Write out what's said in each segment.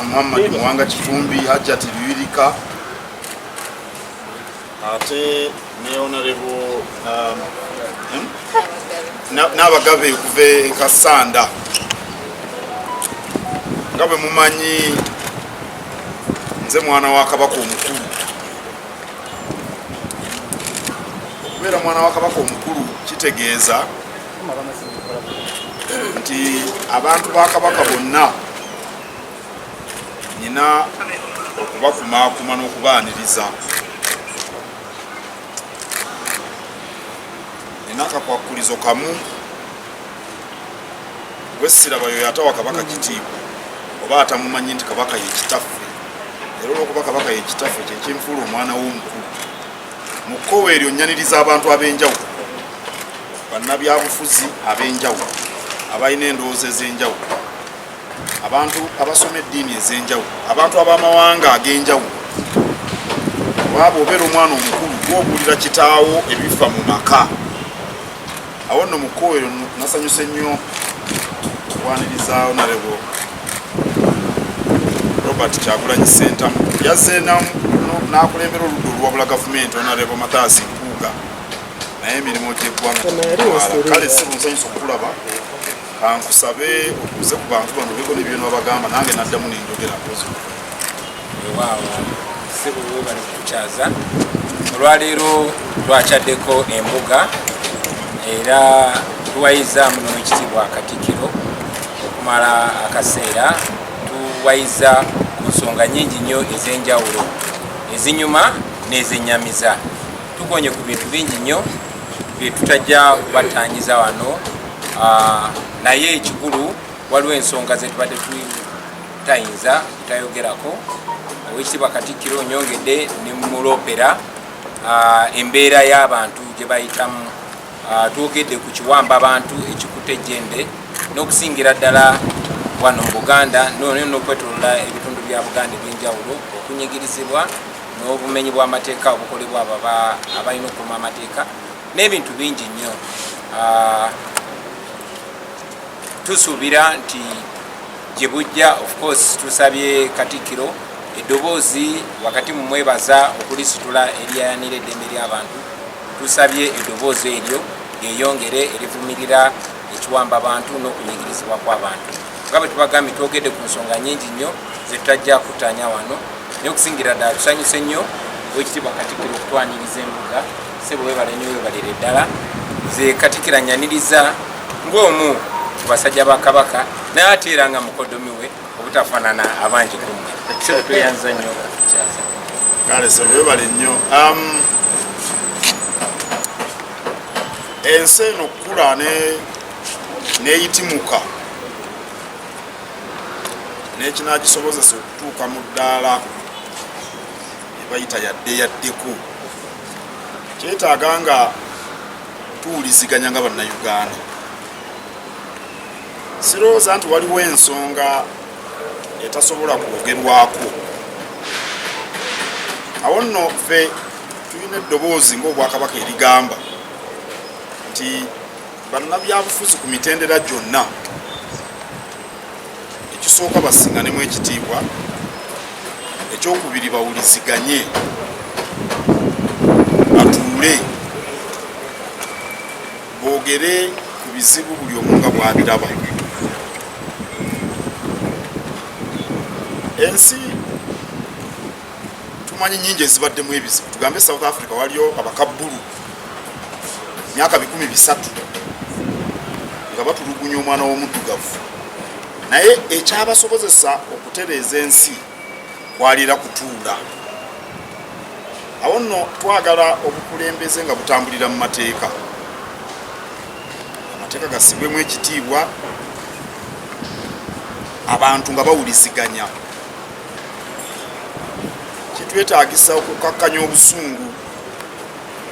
Muhammad Mwanga Kifumbi Hajat Lwirika ate ne honorable n'abagabe kuve Kasanda ngabe mumanyi nze mwana wa Kabaka omukulu okubeera mwana wa Kabaka omukulu kitegeeza nti abantu ba Kabaka bonna nina okubakumaakuma n'okubaaniriza. Nina akakwakulizo kamu gwessirabayo yatawa Kabaka kitiibwa oba atamumanyi nti Kabaka ye kitaffe era olwokuba Kabaka ye kitaffe kyekinfuula omwana w'omukulu. Mu kkowe eryo nnyaniriza abantu ab'enjawulo, bannabyabufuzi ab'enjawulo, abalina endowooza ez'enjawulo, abantu abasoma eddiini ez'enjawulo, abantu ab'amawanga ag'enjawulo. Waaba obeera omwana omukulu gw'obuulira kitaawo ebifa mu maka. Awo nno mu kkowe eryo nasanyuse nnyo okwaniriza Honorable Robert Kyagulanyi Ssentamu yazze n'akulembera oludda olwabula gavumenti Honorable Mathias Mpuuga naye emirimu gy'eggwanga tetwala. Kale si bunsanyusa okulaba kankusabe okuze ku bantu bano bego n'ebyo nabagamba nange naddamu n'enjogera mpozi. Waawo si bulwe bali kukyaza olwaleero twakyaddeko embuga era tuwayiza muno ekitiibwa Katikiro okumala akaseera. Tuwayiza ku nsonga nyingi nnyo ez'enjawulo ezinyuma n'ezennyamiza. Tugonye ku bintu bingi nnyo bye tutajja kubatanyiza wano, naye ekikulu waliwo ensonga ze tubadde tutayinza kutayogerako. Owekitiibwa Katikiro nyongedde ne mulopera embeera y'abantu gye bayitamu. Twogedde ku kiwamba abantu ekikutte ejjembe n'okusingira ddala wano mu Buganda n'okwetolola ebitundu bya Buganda eby'enjawulo, okunyigirizibwa n'obumenyi bw'amateeka obukolebwa abalina okukuuma amateeka n'ebintu bingi nnyo. Tusuubira nti gye bujja, of course tusabye Katikiro eddoboozi wakati mu mwebaza okulisitula eryayanira eddembe ly'abantu. Tusabye eddoboozi eryo lyeyongere erivumirira ekiwamba abantu n'okunyigirizibwa kw'abantu. Nga bwe tubagambye twogedde ku nsonga nyingi nnyo ze tutajja kutanya wano, naye okusingira ddala tusanyuse nnyo Owekitiibwa Katikiro okutwaniriza embuga. Ssebo weebale nnyo, weebalire ddala. Nze Katikiro annyaniriza ng'omu ku basajja ba Kabaka naye ate era nga mukodomi we obutafaanana abangi ku mmwe. Ssebo tweyanza nnyo okukyaza. Kale ssebo weebale nnyo. Ensi eno okukula n'eyitimuka n'ekinagisobozesa okutuuka mu ddaala ebayita yaddeyaddeko kyetaaga nga tuwuliziganya nga bannayuganda. Sirowooza nti waliwo ensonga etasobola kwogerwako. Awo nno ffe tulina eddoboozi ng'Obwakabaka erigamba nti bannabyabufuzi ku mitendera gyonna ekisooka basinganemu ekitiibwa, ekyokubiri bawuliziganye, batuule boogere ku bizibu buli omu nga bw'abiraba. Ensi tumanyi nnyingi ezibaddemu ebizibu. Tugambe South Africa waliyo abakabbulu myaka 300 nga batulugunya omwana w'omuddugavu, naye ekyabasobozesa okutereeza ensi kwalira kutuula. Awo nno twagala obukulembeze nga butambulira mu mateeka, amateeka gasibwemu ekitiibwa, abantu nga bawuliziganya. Kitwetaagisa okukakkanya obusungu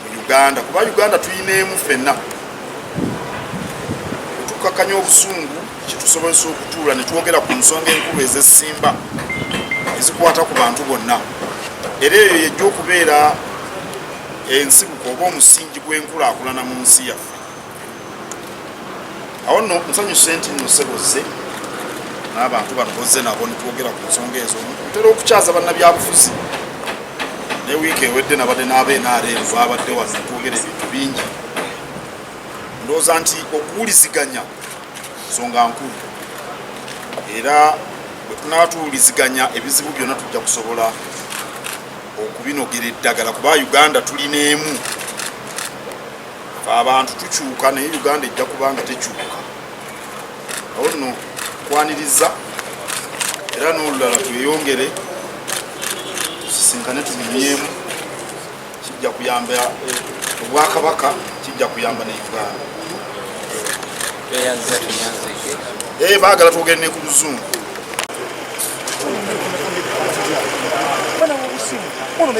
mu Uganda, kuba Uganda tuyineemu ffenna. Tukakkanya obusungu kitusobozesa okutuula ne twogera ku nsonga enkulu ez'essimba ezikwata ku bantu bonna. Era eyo yejja okubeera ensibuko oba omusingi gw'enkulaakulana mu nsi yaffe. awo nno nsanyuse nti nno seboze n'abantu bano bozze nabo netwogera ku nsonga ezo ntera okukyaza bannabyabufuzi ne wiiki ewedde nabadde n'abenrm babadde wano netwogera ebintu bingi ndowooza nti okuwuliziganya nsonga nkulu era bwe tunaba tuwuliziganya ebizibu byonna tujja kusobola okubinogera eddagala kuba Uganda tulina emu abantu tukyuka naye Uganda ejja kubanga tekyuka awo nno kwaniriza era n'olulala tweyongere tusisinkane tunyumyemu kijja kuyamba obwakabaka kijja kuyamba ne Uganda baagala twogere ne ku luzungu Bueno,